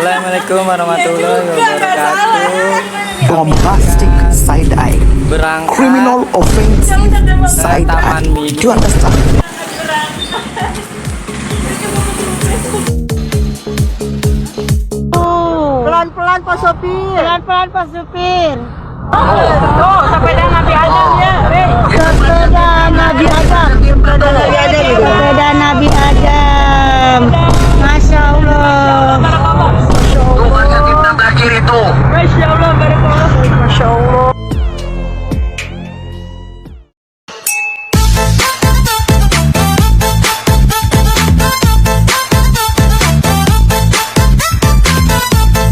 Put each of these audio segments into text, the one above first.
Assalamualaikum warahmatullahi wabarakatuh. Bombastic side eye, Berangkat criminal offensive side eye. Taman Mini. Do you understand? Pelan-pelan Pak Sopir. Pelan-pelan Pak Sopir. Sepeda Nabi Adam ya. Sepeda Nabi Adam. Sepeda Nabi Adam. Masya Allah. Masya Allah, barakallah. Masya Allah.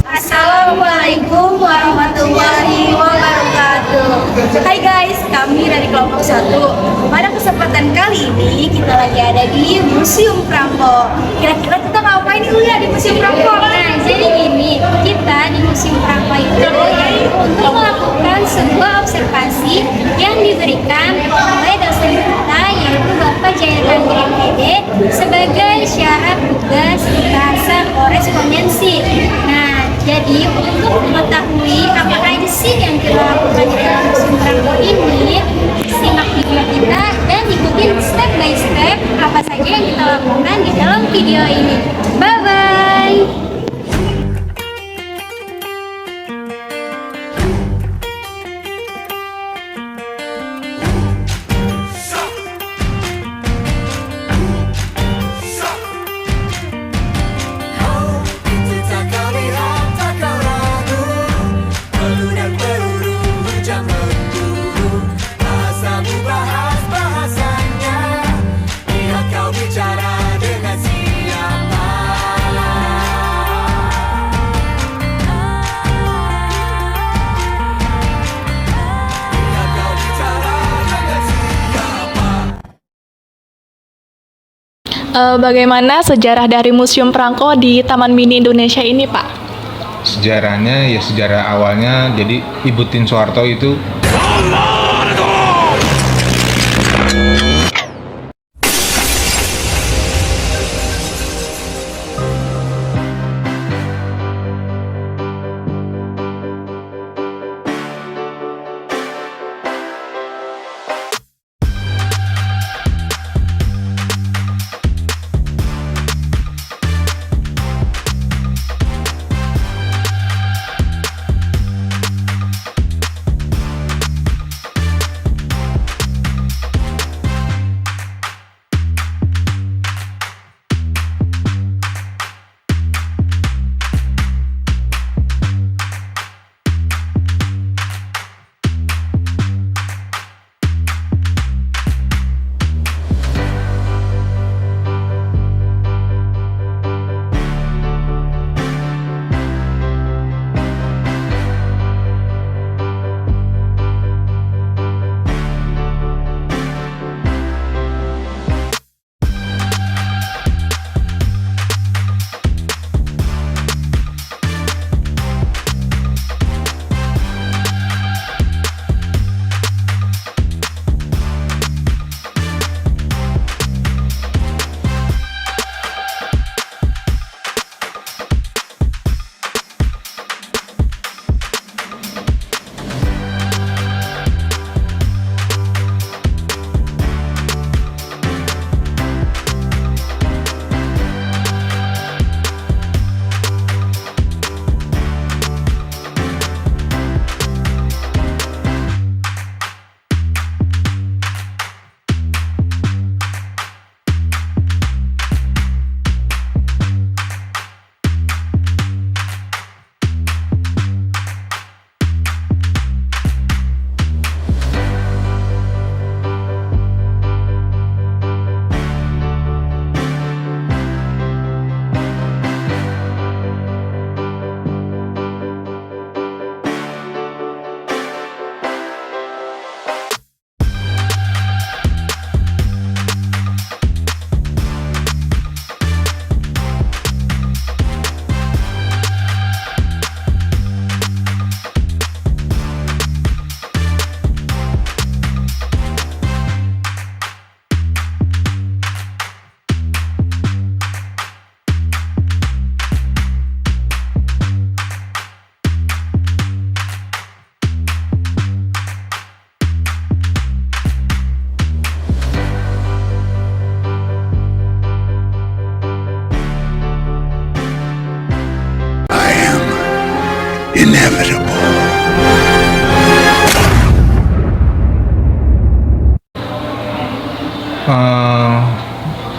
Assalamualaikum warahmatullahi wabarakatuh. Hai guys, kami dari kelompok 1. Pada kesempatan kali ini kita lagi ada di Museum Perampok. Kira-kira kita ngapain dulu ya di Museum Perampok? Nah, jadi gini, kita di Museum Perampok itu yaitu untuk melakukan sebuah observasi yang diberikan oleh dosen kita yaitu Bapak Jayarandi MPD sebagai syarat tugas bahasa korespondensi. Nah, jadi untuk mengetahui apa aja sih yang kita lakukan di dalam Museum Perampok ini, simak video kita dan ikutin step by step apa saja yang kita lakukan di dalam video ini. Bye bye. Bagaimana sejarah dari Museum Perampok di Taman Mini Indonesia ini, Pak? Sejarahnya ya sejarah awalnya jadi Ibu Tien Soeharto itu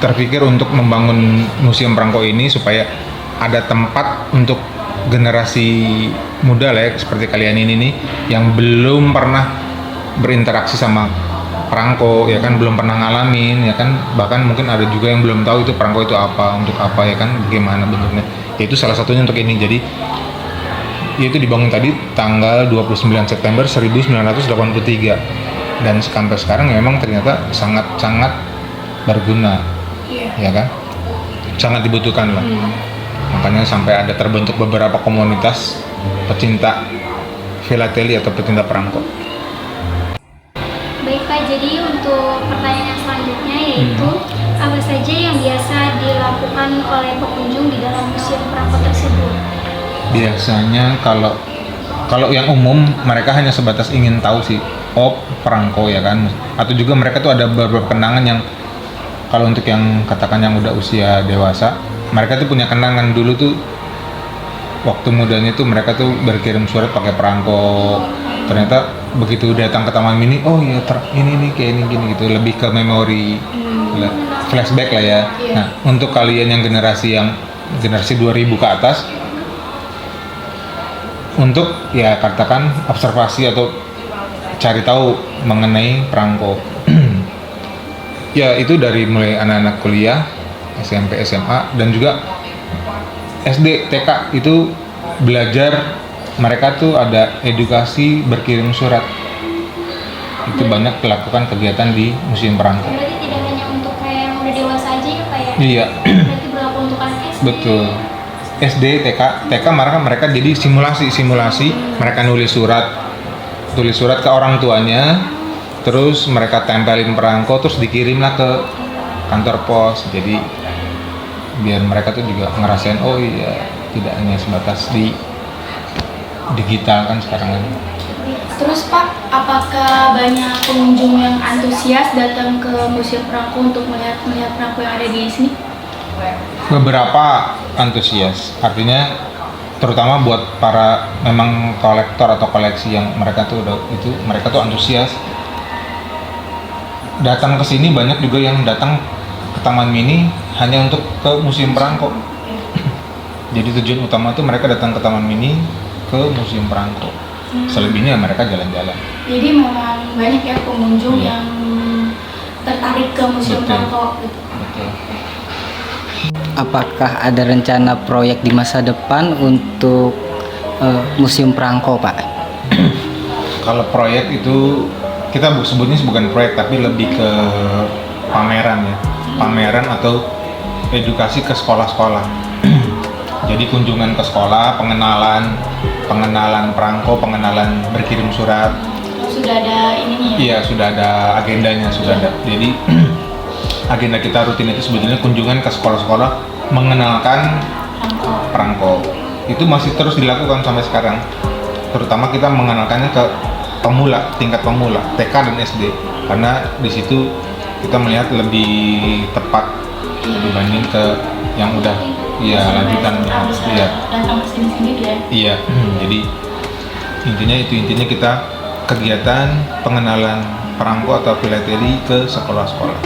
terpikir untuk membangun Museum Perangko ini supaya ada tempat untuk generasi muda lah ya, seperti kalian ini nih yang belum pernah berinteraksi sama perangko ya kan, belum pernah ngalamin ya kan, bahkan mungkin ada juga yang belum tahu itu perangko itu apa, untuk apa ya kan, bagaimana bentuknya. Ya itu salah satunya untuk ini. Jadi itu dibangun tadi tanggal 29 September 1983 dan sampai sekarang memang ternyata sangat-sangat berguna ya kan, sangat dibutuhkan lah. Makanya sampai ada terbentuk beberapa komunitas pecinta filateli atau pecinta perangko. Baik Pak, jadi untuk pertanyaan yang selanjutnya yaitu apa saja yang biasa dilakukan oleh pengunjung di dalam museum perangko tersebut? Biasanya kalau yang umum mereka hanya sebatas ingin tahu sih, oh perangko ya kan, atau juga mereka tuh ada beberapa kenangan yang kalau untuk yang katakan yang udah usia dewasa, mereka tuh punya kenangan dulu tuh waktu mudanya tuh mereka tuh berkirim surat pakai perangko. Ternyata begitu datang ke Taman Mini, oh iya ini kayak ini gini gitu, lebih ke memori, flashback lah ya. Nah untuk kalian yang generasi 2000 ke atas, untuk ya katakan observasi atau cari tahu mengenai perangko. Ya itu dari mulai anak-anak kuliah, SMP, SMA, dan juga SD, TK itu belajar, mereka tuh ada edukasi berkirim surat. Itu banyak dilakukan kegiatan di Museum Perangko. Berarti tidak hanya untuk kayak yang udah dewasa aja ya Pak ya? Iya. Berarti berlaku untuk anak SD? Betul. SD, TK mereka jadi simulasi, mereka nulis surat ke orang tuanya, terus mereka tempelin perangko, terus dikirimlah ke kantor pos. Jadi biar mereka tuh juga ngerasain, oh iya tidak hanya sebatas di digital kan sekarang kan. Terus Pak, apakah banyak pengunjung yang antusias datang ke Museum Perangko untuk melihat perangko yang ada di sini? Beberapa antusias, artinya terutama buat para memang kolektor atau koleksi yang mereka tuh antusias datang ke sini. Banyak juga yang datang ke Taman Mini hanya untuk ke Museum Perangko. Jadi tujuan utama tuh mereka datang ke Taman Mini, ke Museum Perangko. Selebihnya mereka jalan-jalan. Jadi memang banyak ya pengunjung yang tertarik ke Museum Perangko. Betul. Apakah ada rencana proyek di masa depan untuk Museum Perangko, Pak? Kalau proyek itu kita sebutnya bukan proyek tapi lebih ke pameran ya, pameran atau edukasi ke sekolah-sekolah. Jadi kunjungan ke sekolah, pengenalan perangko, pengenalan berkirim surat. Sudah ada ininya ya? Iya, sudah ada agendanya, sudah ada. Jadi agenda kita rutin itu sebetulnya kunjungan ke sekolah-sekolah mengenalkan perangko. Itu masih terus dilakukan sampai sekarang. Terutama kita mengenalkannya ke pemula, tingkat pemula, TK dan SD. Karena di situ kita melihat lebih tepat dibanding ke yang udah lanjutan ya. Datang ke sini sendiri ya? Iya. Jadi intinya kita kegiatan pengenalan perangko atau filateli ke sekolah-sekolah.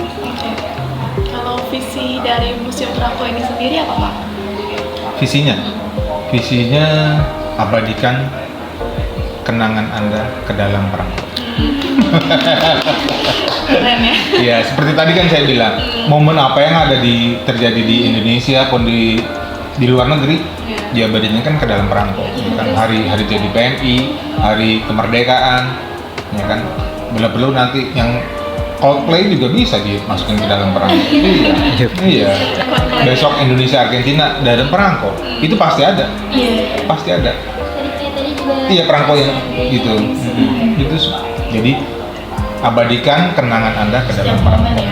Kalau visi dari Museum Perangko ini sendiri apa Pak? Visinya abadikan kenangan Anda ke dalam perangko. Keren ya? Iya, seperti tadi kan saya bilang, momen apa yang ada terjadi di Indonesia pun di luar negeri, diabadikan kan ke dalam perangko. Kan hari jadi PNI, hari kemerdekaan, ya kan. Belum nanti yang Coldplay juga bisa dimasukin ke dalam perangko. Iya. Besok Indonesia Argentina dalam perangko, itu pasti ada. Pasti ada. Tadi juga Iya, perangko yang gitu. Itu jadi abadikan kenangan Anda ke dalam perangko.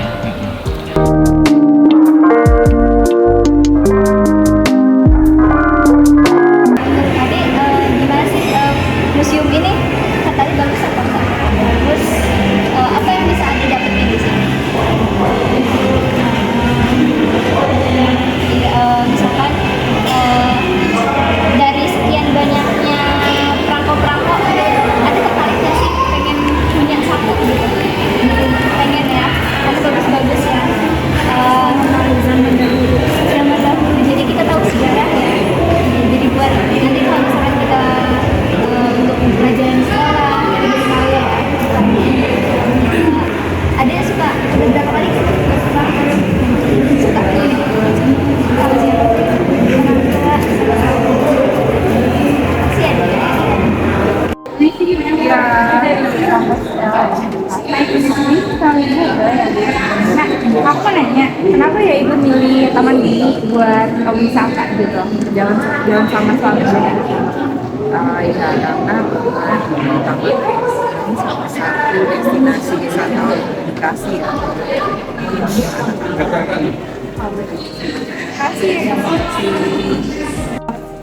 tadi gimana sih museum ini? Kan tadi bagus apa enggak? Bagus. Apa yang bisa Anda dapetin di sini? Misalkan dari sekian banyaknya perangko-perangko, Anda tertarik nggak sih pengen punya satu gitu? Pengen ya, karena bagus-bagus Nah, aku mau nanya, kenapa ya ibu milih Taman Mini buat wisata gitu? Jalan sama suaminya. Ya karena Taman ini salah satu destinasi wisata edukasi ya. Kasih.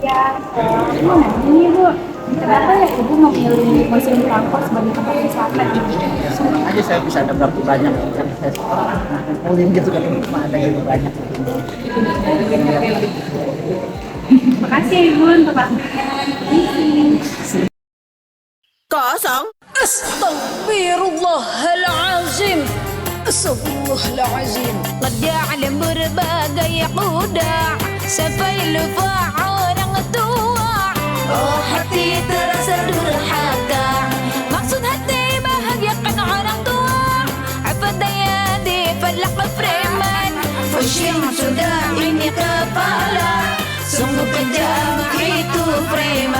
Ya, aku mau nanya nih Bu, kenapa ya ibu memilih Museum Prangko sebagai tempat wisata gitu? Senang aja saya bisa ada berapa banyak kan saya suka ngumpulin gitu kan ada gitu banyak. Makasih ya Ibu untuk waktunya. Astaghfirullahalazim. Astaghfirullahalazim. Qad ya'lam berbagai kuda sampai lupa orang tua. Oh hati terasa durhaka, maksud hati bahagiakan orang tua. Apa daya di falak preman, pushing sudah ini kepala. Sungguh kejam itu preman.